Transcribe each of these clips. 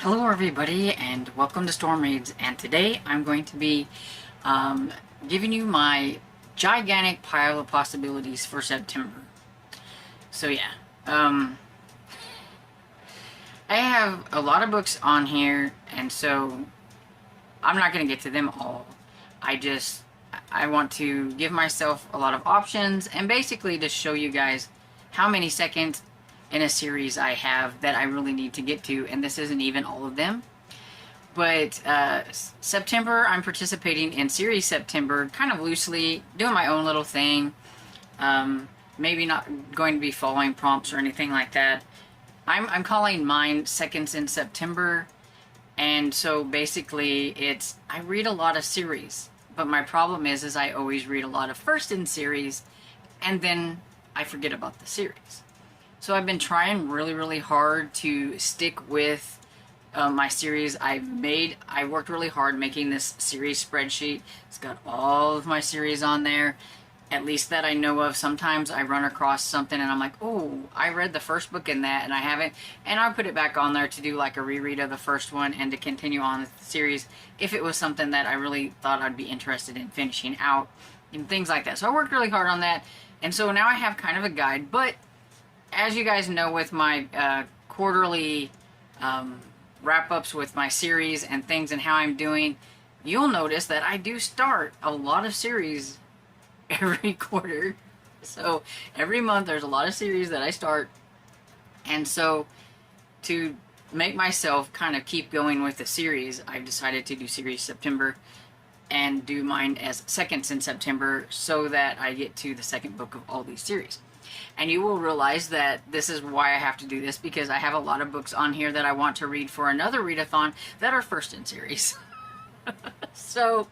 Hello everybody and welcome to Storm Reads, and today I'm going to be giving you my gigantic pile of possibilities for September. So yeah, I have a lot of books on here, and so I'm not going to get to them all. I want to give myself a lot of options and basically to show you guys how many seconds in a series I have that I really need to get to, and this isn't even all of them. But September, I'm participating in Series September, kind of loosely, doing my own little thing. Maybe not going to be following prompts or anything like that. I'm calling mine Seconds in September, and so basically I read a lot of series, but my problem is I always read a lot of first in series, and then I forget about the series. So I've been trying really hard to stick with my series I've made. I worked really hard making this series spreadsheet. It's got all of my series on there, at least that I know of. Sometimes I run across something and I'm like, oh, I read the first book in that and I haven't, and I'll put it back on there to do like a reread of the first one and to continue on with the series if it was something that I really thought I'd be interested in finishing out and things like that. So I worked really hard on that, and so now I have kind of a guide. But as you guys know, with my quarterly wrap-ups with my series and things and how I'm doing, you'll notice that I do start a lot of series every quarter. So every month there's a lot of series that I start, and so to make myself kind of keep going with the series, I've decided to do Series September and do mine as Seconds in September so that I get to the second book of all these series. And you will realize that this is why I have to do this, because I have a lot of books on here that I want to read for another readathon that are first in series. So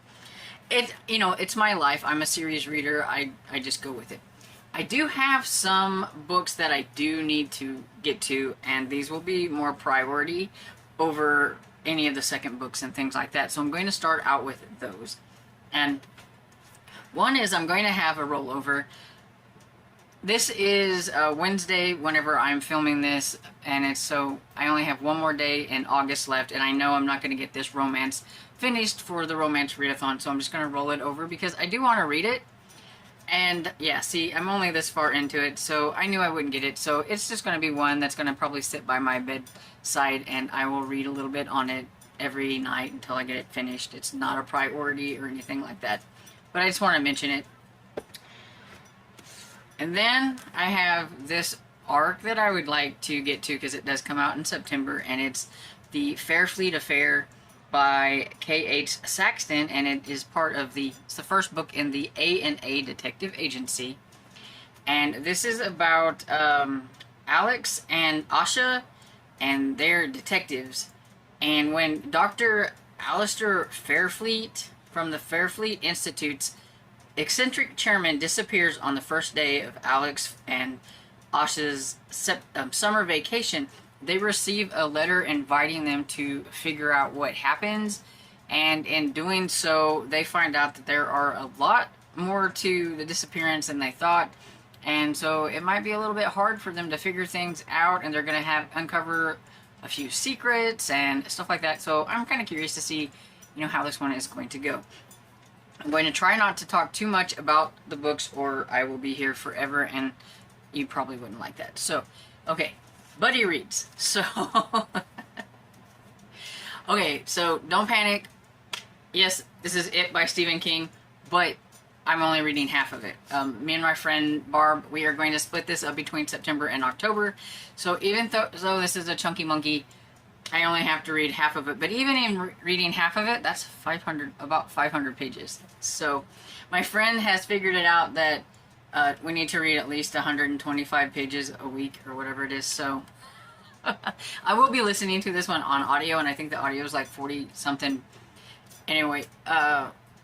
it's my life. I'm a series reader. I just go with it. I do have some books that I do need to get to, and these will be more priority over any of the second books and things like that. So I'm going to start out with those. And one is I'm going to have a rollover. This is Wednesday whenever I'm filming this, and so I only have one more day in August left, and I know I'm not going to get this romance finished for the romance readathon, so I'm just going to roll it over because I do want to read it. And yeah, see, I'm only this far into it, so I knew I wouldn't get it, so it's just going to be one that's going to probably sit by my bedside, and I will read a little bit on it every night until I get it finished. It's not a priority or anything like that, but I just want to mention it. And then I have this arc that I would like to get to because it does come out in September, and it's the Fairfleet Affair by K.H. Saxton, and it is part of it's the first book in the A&A Detective Agency. And this is about Alex and Asha and their detectives. And when Dr. Alistair Fairfleet from the Fairfleet Institute's eccentric chairman disappears on the first day of Alex and Asha's summer vacation, they receive a letter inviting them to figure out what happens, and in doing so they find out that there are a lot more to the disappearance than they thought, and so it might be a little bit hard for them to figure things out, and they're going to uncover a few secrets and stuff like that. So I'm kind of curious to see how this one is going to go. I'm going to try not to talk too much about the books, or I will be here forever, and you probably wouldn't like that. So, okay, buddy reads. So, okay, so don't panic. Yes, this is It by Stephen King, but I'm only reading half of it. Me and my friend Barb, we are going to split this up between September and October. So even though this is a chunky monkey, I only have to read half of it, but even in reading half of it, that's about 500 pages. So my friend has figured it out that we need to read at least 125 pages a week or whatever it is. So I will be listening to this one on audio, and I think the audio is like 40 something. Anyway,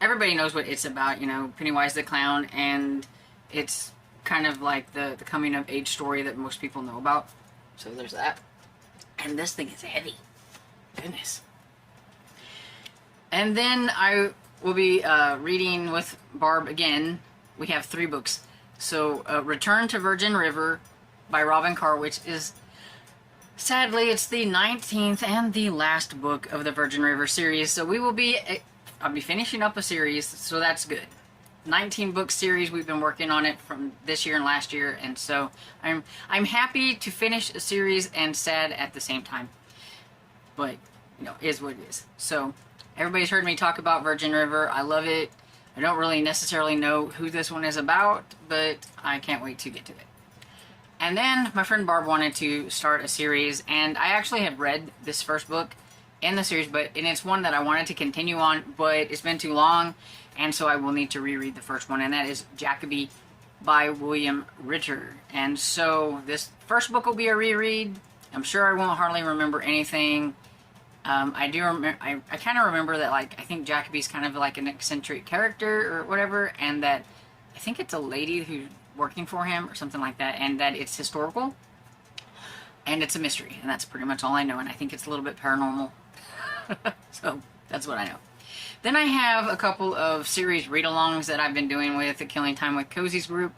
everybody knows what it's about, Pennywise the Clown, and it's kind of like the coming of age story that most people know about. So there's that. And this thing is heavy. Goodness. And then I will be reading with Barb again. We have 3 books. So Return to Virgin River by Robin Carr, which is Sadly, it's the 19th and the last book of the Virgin River series, so I'll be finishing up a series, so that's good. 19 book series, we've been working on it from this year and last year, and so I'm happy to finish a series and sad at the same time. But, you know, is what it is. So, everybody's heard me talk about Virgin River. I love it. I don't really necessarily know who this one is about, but I can't wait to get to it. And then my friend Barb wanted to start a series, and I actually had read this first book in the series, and it's one that I wanted to continue on, but it's been too long, and so I will need to reread the first one, and that is Jacoby by William Ritter. And so this first book will be a reread. I'm sure I won't hardly remember anything. I do remember, I kind of remember that, like, I think Jacoby's kind of like an eccentric character or whatever, and that I think it's a lady who's working for him or something like that, and that it's historical and it's a mystery, and that's pretty much all I know. And I think it's a little bit paranormal. So that's what I know. Then I have a couple of series read-alongs that I've been doing with the Killing Time with Cozy's group,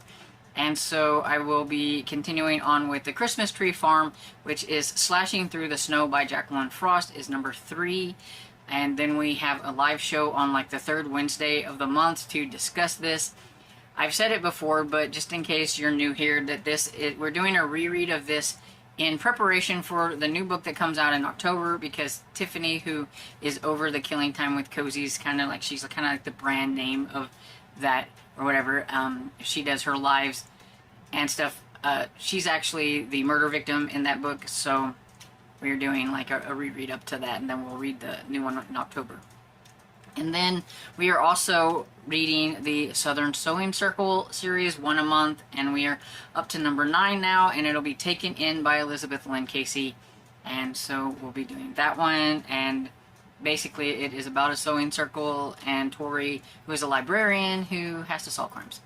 and so I will be continuing on with the Christmas Tree Farm, which is Slashing Through the Snow by Jacqueline Frost, is number 3. And then we have a live show on like the 3rd Wednesday of the month to discuss this. I've said it before, but just in case you're new here, that we're doing a reread of this in preparation for the new book that comes out in October, because Tiffany, who is over the Killing Time with Cozy's, she's kind of like the brand name of that or whatever. She does her lives and stuff. She's actually the murder victim in that book, so we're doing like a reread up to that, and then we'll read the new one in October. And then we are also reading the Southern Sewing Circle series, one a month, and we are up to number 9 now, and it'll be Taken In by Elizabeth Lynn Casey. And so we'll be doing that one, and basically it is about a sewing circle and Tori, who is a librarian who has to solve crimes.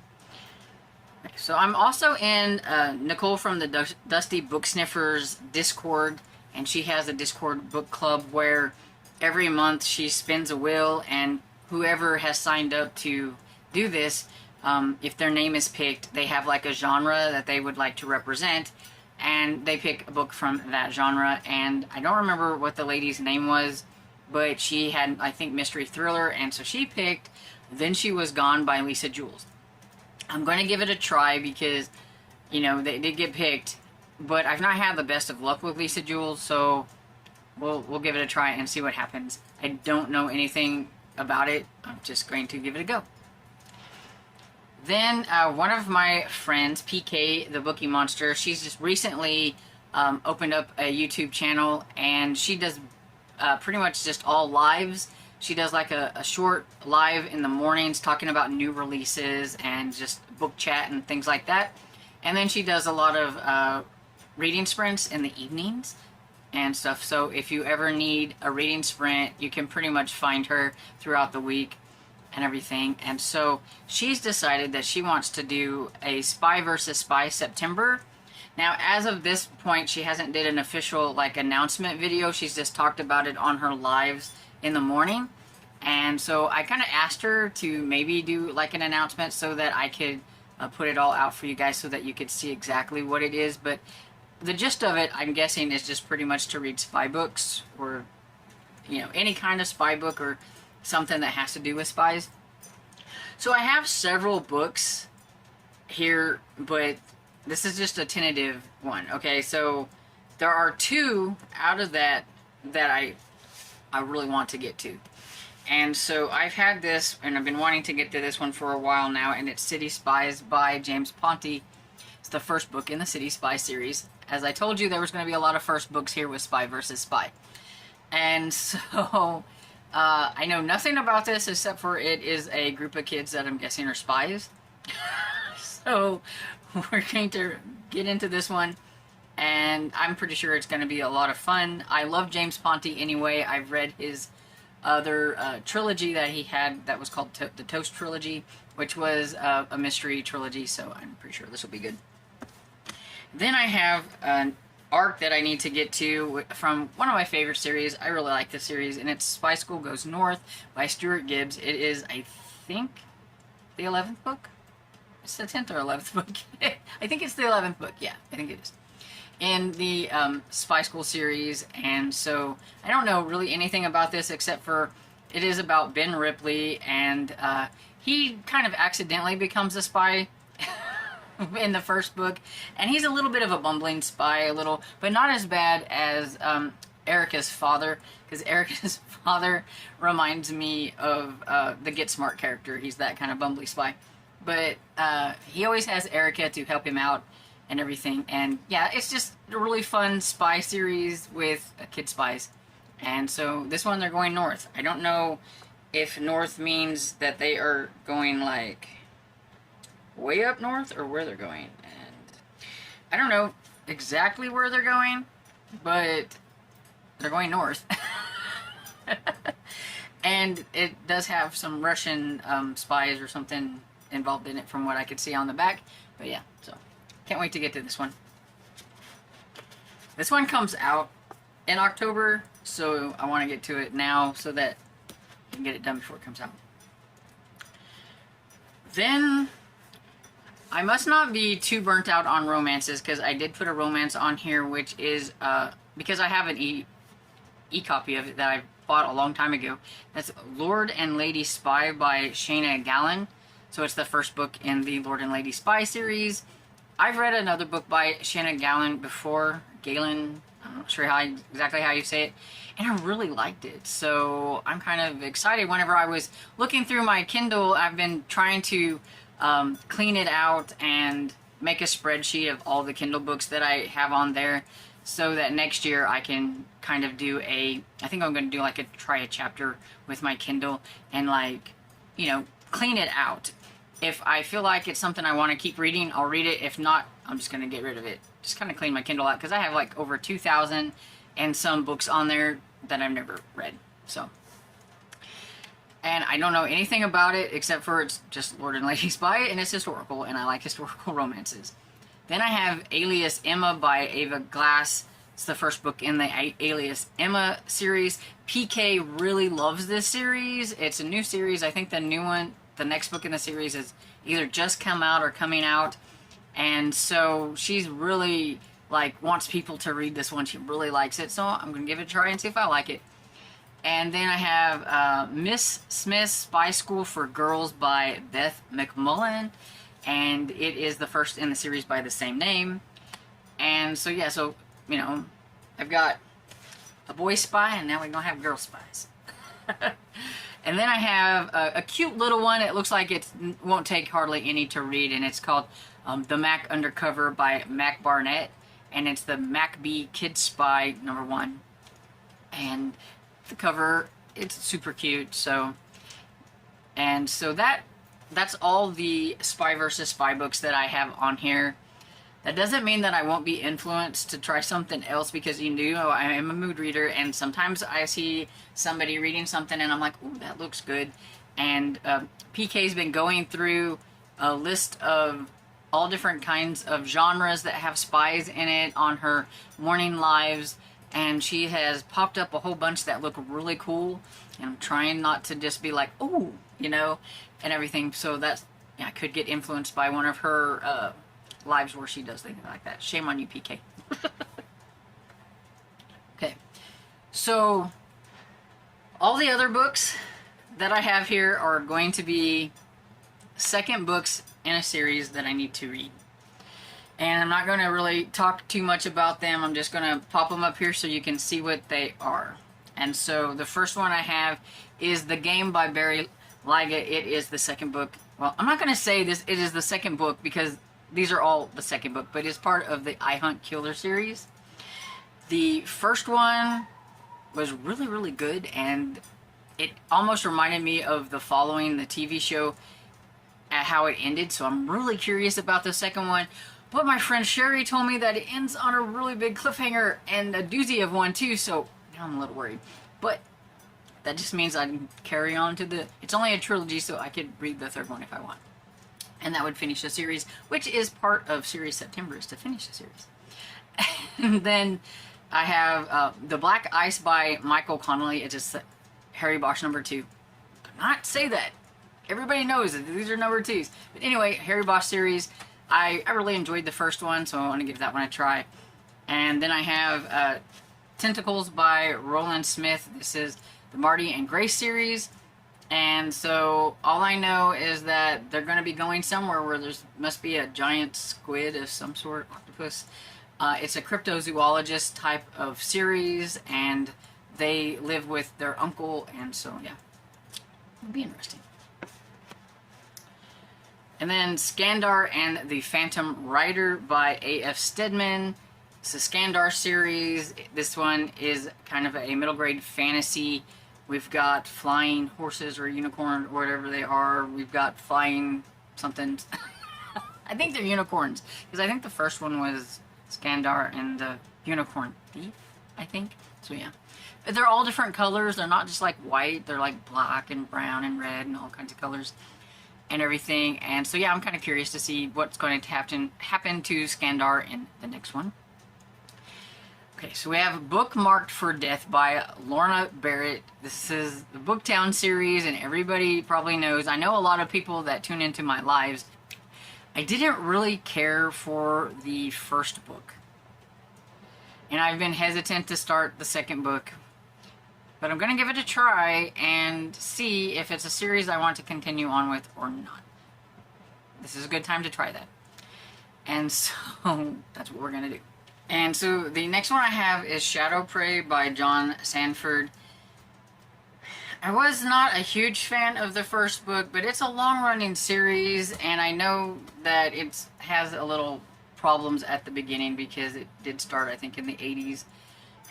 Okay, so I'm also in Nicole from the Dusty Book Sniffers Discord, and she has a Discord book club where every month she spins a wheel, and whoever has signed up to do this, if their name is picked, they have like a genre that they would like to represent, and they pick a book from that genre. And I don't remember what the lady's name was, but she had, I think, mystery thriller, and so she picked Then She Was Gone by Lisa Jules. I'm going to give it a try because, you know, they did get picked, but I've not had the best of luck with Lisa Jules, so We'll give it a try and see what happens. I don't know anything about it. I'm just going to give it a go. Then one of my friends, PK, the Bookie Monster, she's just recently opened up a YouTube channel, and she does pretty much just all lives. She does like a short live in the mornings talking about new releases and just book chat and things like that. And then she does a lot of reading sprints in the evenings and stuff. So if you ever need a reading sprint, you can pretty much find her throughout the week and everything. And so she's decided that she wants to do a Spy versus Spy September. Now, as of this point, she hasn't did an official like announcement video. She's just talked about it on her lives in the morning. And so I kind of asked her to maybe do like an announcement so that I could put it all out for you guys so that you could see exactly what it is. But the gist of it, I'm guessing, is just pretty much to read spy books, or, you know, any kind of spy book or something that has to do with spies. So I have several books here, but this is just a tentative one. Okay, so there are 2 out of that I really want to get to. And so I've had this, and I've been wanting to get to this one for a while now, and it's City Spies by James Ponte. It's the first book in the City Spy series. As I told you, there was going to be a lot of first books here with Spy versus Spy. And so I know nothing about this except for it is a group of kids that I'm guessing are spies. So we're going to get into this one, and I'm pretty sure it's going to be a lot of fun. I love James Ponte anyway. I've read his other trilogy that he had that was called the Toast Trilogy, which was a mystery trilogy, so I'm pretty sure this will be good. Then I have an arc that I need to get to from one of my favorite series. I really like this series, and it's Spy School Goes North by Stuart Gibbs. It is, I think, the 11th book? It's the 10th or 11th book. I think it's the 11th book. Yeah, I think it is. in the Spy School series, and so I don't know really anything about this except for it is about Ben Ripley, and he kind of accidentally becomes a spy in the first book, and he's a little bit of a bumbling spy, but not as bad as Erica's father, because Erica's father reminds me of the Get Smart character. He's that kind of bumbly spy, but he always has Erica to help him out and everything, and yeah, it's just a really fun spy series with kid spies. And so this one, they're going north. I don't know if north means that they are going like way up north or where they're going, and I don't know exactly where they're going, but they're going north. And it does have some Russian spies or something involved in it from what I could see on the back. But yeah, so can't wait to get to this one. This one comes out in October, so I want to get to it now so that I can get it done before it comes out. Then I must not be too burnt out on romances, because I did put a romance on here, which is because I have an e-copy of it that I bought a long time ago. That's Lord and Lady Spy by Shayna Gallen. So it's the first book in the Lord and Lady Spy series. I've read another book by Shayna Gallen before, Galen, I'm not sure exactly how you say it, and I really liked it. So I'm kind of excited. Whenever I was looking through my Kindle, I've been trying to clean it out and make a spreadsheet of all the Kindle books that I have on there, so that next year I can kind of do I think I'm going to do like try a chapter with my Kindle and, like, you know, clean it out. If I feel like it's something I want to keep reading, I'll read it. If not, I'm just going to get rid of it. Just kind of clean my Kindle out, because I have like over 2,000 and some books on there that I've never read. So, and I don't know anything about it except for it's just Lord and Lady Spy, and it's historical, and I like historical romances. Then I have Alias Emma by Ava Glass. It's the first book in the Alias Emma series. PK really loves this series. It's a new series. I think the new one, the next book in the series, is either just come out or coming out. And so she's really, like, wants people to read this one. She really likes it. So I'm going to give it a try and see if I like it. And then I have Miss Smith's Spy School for Girls by Beth McMullen. And it is the first in the series by the same name. And so, yeah, so, you know, I've got a boy spy, and now we're going to have girl spies. And then I have a cute little one. It looks like it won't take hardly any to read, and it's called The Mac Undercover by Mac Barnett. And it's the Mac B Kid Spy #1. And the cover, it's super cute. So, and so that's all the Spy vs. Spy books that I have on here. That doesn't mean that I won't be influenced to try something else, because you know I am a mood reader, and sometimes I see somebody reading something and I'm like, ooh, that looks good. And PK's been going through a list of all different kinds of genres that have spies in it on her morning lives, and she has popped up a whole bunch that look really cool, and I'm trying not to just be like, oh, you know, and everything. So that's, yeah, I could get influenced by one of her lives where she does things like that. Shame on you, PK. Okay, so all the other books that I have here are going to be second books in a series that I need to read. And I'm not going to really talk too much about them. I'm just going to pop them up here so you can see what they are. And so the first one I have is The Game by Barry Lyga. It is the second book. Well, I'm not going to say this, it is the second book, because these are all the second book, but it's part of the I Hunt Killer series. The first one was really, really good, and it almost reminded me of The Following, the TV show, at how it ended, so I'm really curious about the second one. But my friend Sherry told me that it ends on a really big cliffhanger, and a doozy of one too, so now I'm a little worried. But that just means I can carry on to it's only a trilogy, so I could read the third one if I want. And that would finish the series, which is part of Series September, is to finish the series. And then I have The Black Ice by Michael Connolly. It's just Harry Bosch #2. Do not say that. Everybody knows that these are #2s. But anyway, Harry Bosch series. I really enjoyed the first one, so I want to give that one a try. And then I have Tentacles by Roland Smith. This is the Marty and Grace series. And so all I know is that they're going to be going somewhere where there's must be a giant squid of some sort, octopus. It's a cryptozoologist type of series, and they live with their uncle, and so yeah, it'll be interesting. And then Skandar and the Phantom Rider by A.F. Stedman. It's a Skandar series. This one is kind of a middle grade fantasy. We've got flying horses or unicorn or whatever they are. We've got flying something. I think they're unicorns, because I think the first one was Skandar and the Unicorn Thief, I think. So yeah. But they're all different colors. They're not just like white. They're like black and brown and red and all kinds of colors and everything. And so yeah, I'm kind of curious to see what's going to happen to Skandar in the next one. Okay, so we have Bookmarked for Death by Lorna Barrett. This is the Booktown series, and everybody probably knows. I know a lot of people that tune into my lives. I didn't really care for the first book, and I've been hesitant to start the second book, but I'm going to give it a try and see if it's a series I want to continue on with or not. This is a good time to try that. And so that's what we're going to do. And so the next one I have is Shadow Prey by John Sanford. I was not a huge fan of the first book, but it's a long-running series, and I know that it has a little problems at the beginning because it did start, I think, in the 80s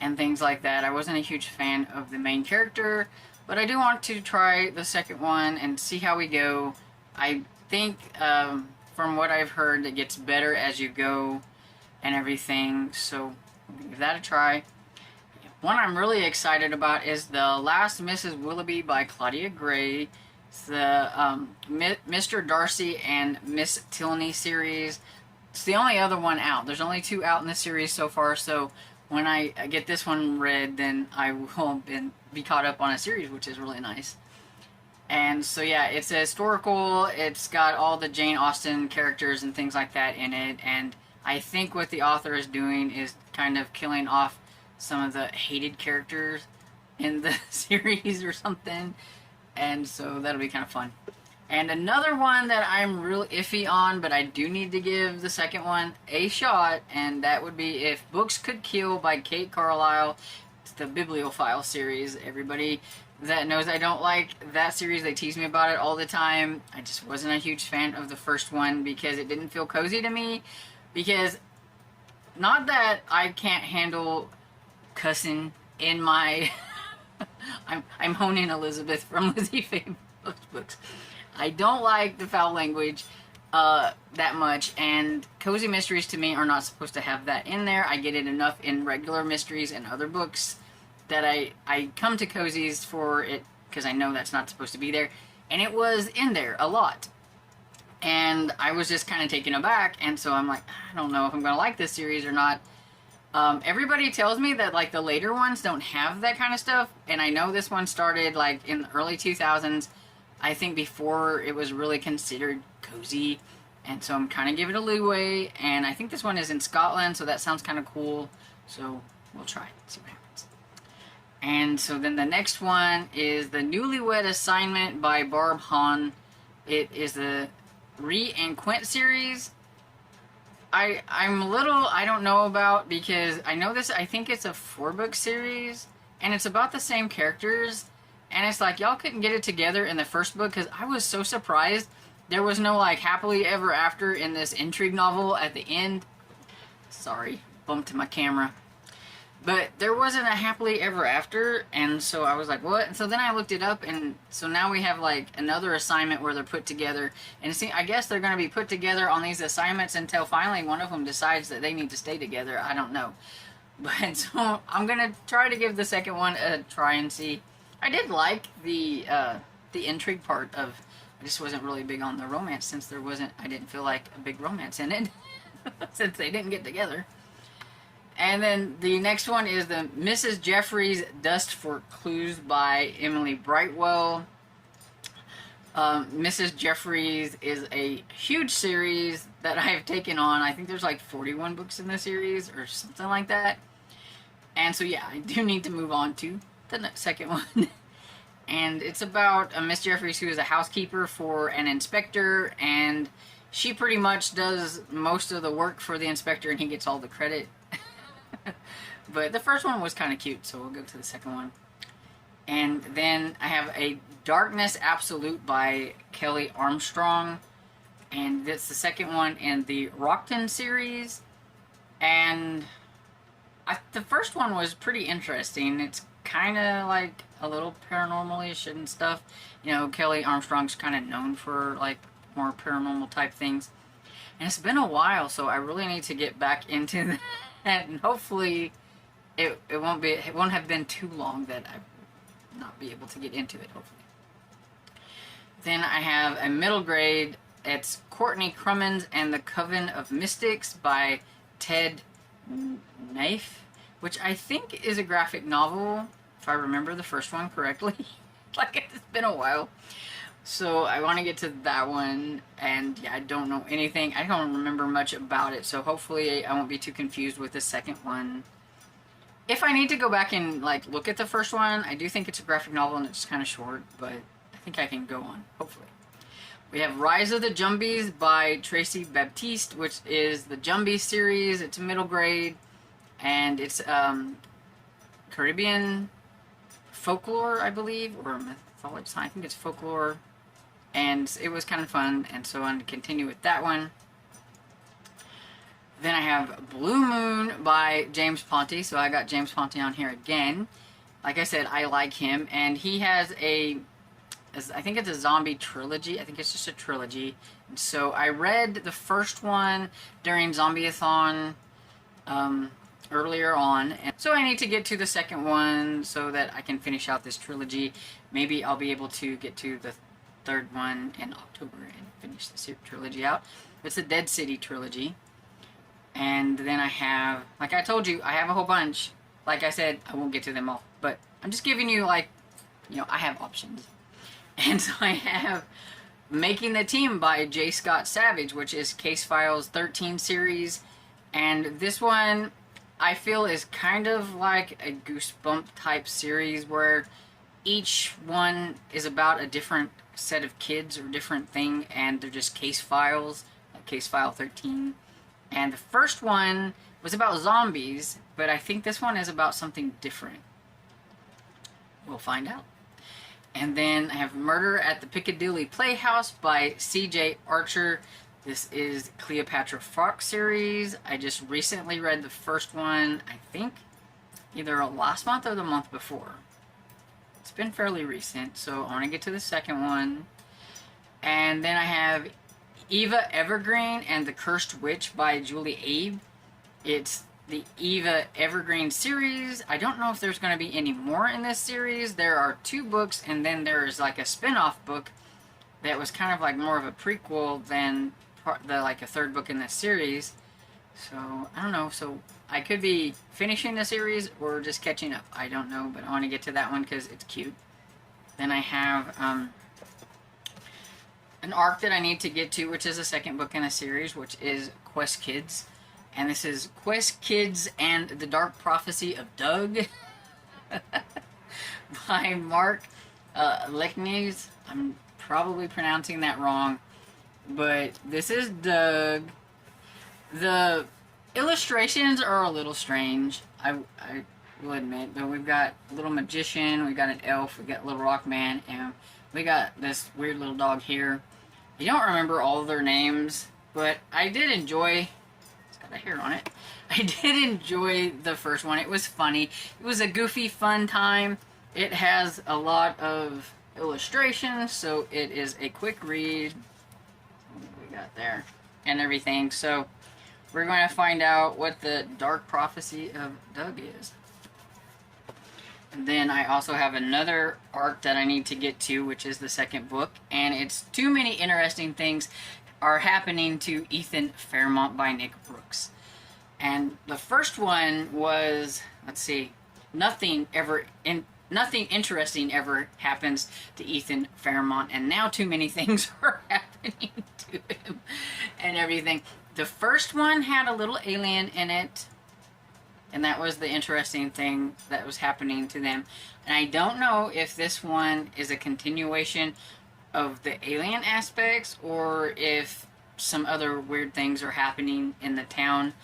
and things like that. I wasn't a huge fan of the main character, but I do want to try the second one and see how we go. I think, from what I've heard, it gets better as you go and everything, so we'll give that a try. One I'm really excited about is The Last Mrs. Willoughby by Claudia Gray. It's the Mr. Darcy and Miss Tilney series. It's the only other one out. There's only 2 out in the series so far, so when I get this one read, then I will be caught up on a series, which is really nice. And so yeah, it's a historical, it's got all the Jane Austen characters and things like that in it, and I think what the author is doing is kind of killing off some of the hated characters in the series or something, and so that'll be kind of fun. And another one that I'm real iffy on, but I do need to give the second one a shot, and that would be If Books Could Kill by Kate Carlisle. It's the Bibliophile series. Everybody that knows I don't like that series, they tease me about it all the time. I just wasn't a huge fan of the first one because it didn't feel cozy to me. Because, not that I can't handle cussing in my... I'm honing Elizabeth from Lizzie Faye books. I don't like the foul language that much, and cozy mysteries to me are not supposed to have that in there. I get it enough in regular mysteries and other books that I come to cozies for it because I know that's not supposed to be there, and it was in there a lot. And I was just kind of taken aback, and so I'm like, I don't know if I'm going to like this series or not. Everybody tells me that, like, the later ones don't have that kind of stuff, and I know this one started, like, in the early 2000s, I think before it was really considered cozy, and so I'm kind of giving it a leeway, and I think this one is in Scotland, so that sounds kind of cool, so we'll try it, see what happens. And so then the next one is The Newlywed Assignment by Barb Hahn. It is the Rhea and Quint series. I'm a little, I don't know about, because I know this, I think it's a 4-book series, and it's about the same characters, and it's like, y'all couldn't get it together in the first book, because I was so surprised there was no, like, happily ever after in this intrigue novel at the end. Sorry, bumped my camera. But there wasn't a happily ever after, and so I was like, what? And so then I looked it up, and so now we have, like, another assignment where they're put together. And see, I guess they're going to be put together on these assignments until finally one of them decides that they need to stay together. I don't know. But so I'm going to try to give the second one a try and see. I did like the intrigue part of, I just wasn't really big on the romance since there wasn't, I didn't feel like a big romance in it since they didn't get together. And then the next one is the Mrs. Jeffries Dust for Clues by Emily Brightwell. Mrs. Jeffries is a huge series that I have taken on. I think there's like 41 books in the series or something like that. And so yeah, I do need to move on to the second one. And it's about a Miss Jeffries who is a housekeeper for an inspector, and she pretty much does most of the work for the inspector and he gets all the credit. But the first one was kind of cute, so we'll go to the second one. And then I have A Darkness Absolute by Kelly Armstrong, and that's the second one in the Rockton series. And the first one was pretty interesting. It's kind of like a little paranormal-ish and stuff. You know, Kelly Armstrong's kind of known for like more paranormal type things. And it's been a while, so I really need to get back into that. And hopefully it won't have been too long that I will not be able to get into it, hopefully. Then I have a middle grade. It's Courtney Crummins and the Coven of Mystics by Ted Knife, which I think is a graphic novel, if I remember the first one correctly. Like, it's been a while. So I want to get to that one, and yeah, I don't know anything. I don't remember much about it, so hopefully I won't be too confused with the second one. If I need to go back and like look at the first one, I do think it's a graphic novel and it's kind of short, but I think I can go on, hopefully. We have Rise of the Jumbies by Tracy Baptiste, which is the Jumbie series. It's a middle grade, and it's Caribbean folklore, I believe, or mythology. I think it's folklore, and it was kind of fun, and so I wanted to continue with that one. Then I have Blue Moon by James Ponte, so I got James Ponte on here again. Like I said, I like him, and he has I think it's a zombie trilogy. I think it's just a trilogy. And so I read the first one during Zombie-a-thon earlier on. And so I need to get to the second one so that I can finish out this trilogy. Maybe I'll be able to get to the third one in October and finish this trilogy out. It's a Dead City trilogy. And then I have, like I told you, I have a whole bunch. Like I said, I won't get to them all. But I'm just giving you, like, you know, I have options. And so I have Making the Team by J. Scott Savage, which is Case Files 13 series. And this one, I feel, is kind of like a Goosebump type series where each one is about a different set of kids or different thing, and they're just case files, like Case File 13. And the first one was about zombies, but I think this one is about something different. We'll find out. And then I have Murder at the Piccadilly Playhouse by C.J. Archer. This is Cleopatra Fox series. I just recently read the first one, I think, either last month or the month before. It's been fairly recent, so I want to get to the second one. And then I have Eva Evergreen and the Cursed Witch by Julie Abe. It's the Eva Evergreen series. I don't know if there's going to be any more in this series. There are 2 books, and then there is like a spin-off book that was kind of like more of a prequel than like a 3rd book in this series. So I don't know. So I could be finishing the series or just catching up. I don't know, but I want to get to that one because it's cute. Then I have an arc that I need to get to, which is the 2nd book in a series, which is Quest Kids. And this is Quest Kids and the Dark Prophecy of Doug by Mark Lecknes. I'm probably pronouncing that wrong, but this is Doug. The illustrations are a little strange, I will admit, but we've got a little magician, we got an elf, we got a little rock man, and we got this weird little dog here. I don't remember all of their names, but I did enjoy... a hair on it. I did enjoy the first one. It was funny. It was a goofy, fun time. It has a lot of illustrations, so it is a quick read. What we got there and everything. So we're going to find out what the Dark Prophecy of Doug is. And then I also have another arc that I need to get to, which is the 2nd book, and it's Too Many Interesting Things Are Happening to Ethan Fairmont by Nick Brooks. And the first one was, let's see, Nothing Ever nothing interesting ever happens to Ethan Fairmont, and now too many things are happening to him and everything. The first one had a little alien in it, and that was the interesting thing that was happening to them. And I don't know if this one is a continuation of the alien aspects or if some other weird things are happening in the town.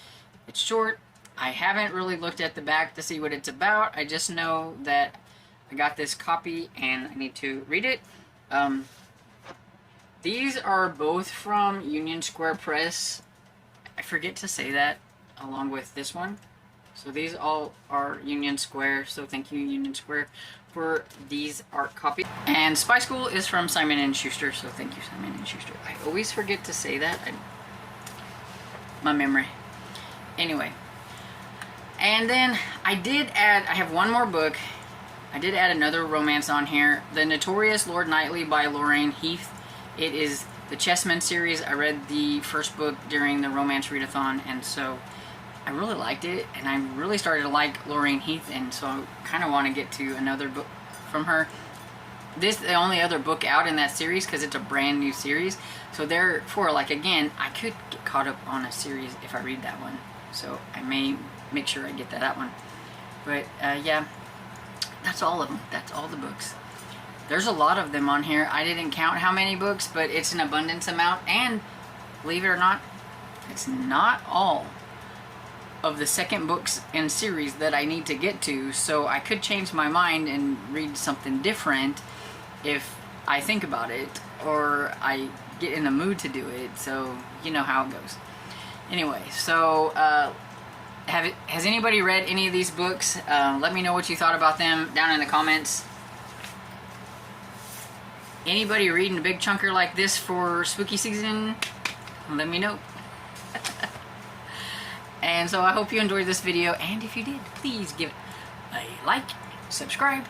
It's short. I haven't really looked at the back to see what it's about. I just know that I got this copy and I need to read it. These are both from Union Square Press. I forget to say that along with this one. So these all are Union Square, so thank you Union Square for these art copies. And Spy School is from Simon & Schuster, so thank you Simon & Schuster. I always forget to say that. My memory. Anyway. And then I have one more book. I did add another romance on here. The Notorious Lord Knightley by Lorraine Heath. It is the Chessmen series. I read the first book during the romance readathon, and so I really liked it, and I really started to like Lorraine Heath, and so I kind of want to get to another book from her. This is the only other book out in that series because it's a brand new series. So therefore, like, again, I could get caught up on a series if I read that one. So I may make sure I get that one. But yeah, that's all of them. That's all the books. There's a lot of them on here. I didn't count how many books, but it's an abundance amount. And believe it or not, it's not all of the second books in series that I need to get to. So I could change my mind and read something different if I think about it or I get in the mood to do it. So you know how it goes. Anyway, so has anybody read any of these books? Let me know what you thought about them down in the comments. Anybody reading a big chunker like this for spooky season? Let me know. And so I hope you enjoyed this video, and if you did, please give it a like, subscribe,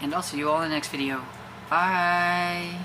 and I'll see you all in the next video. Bye!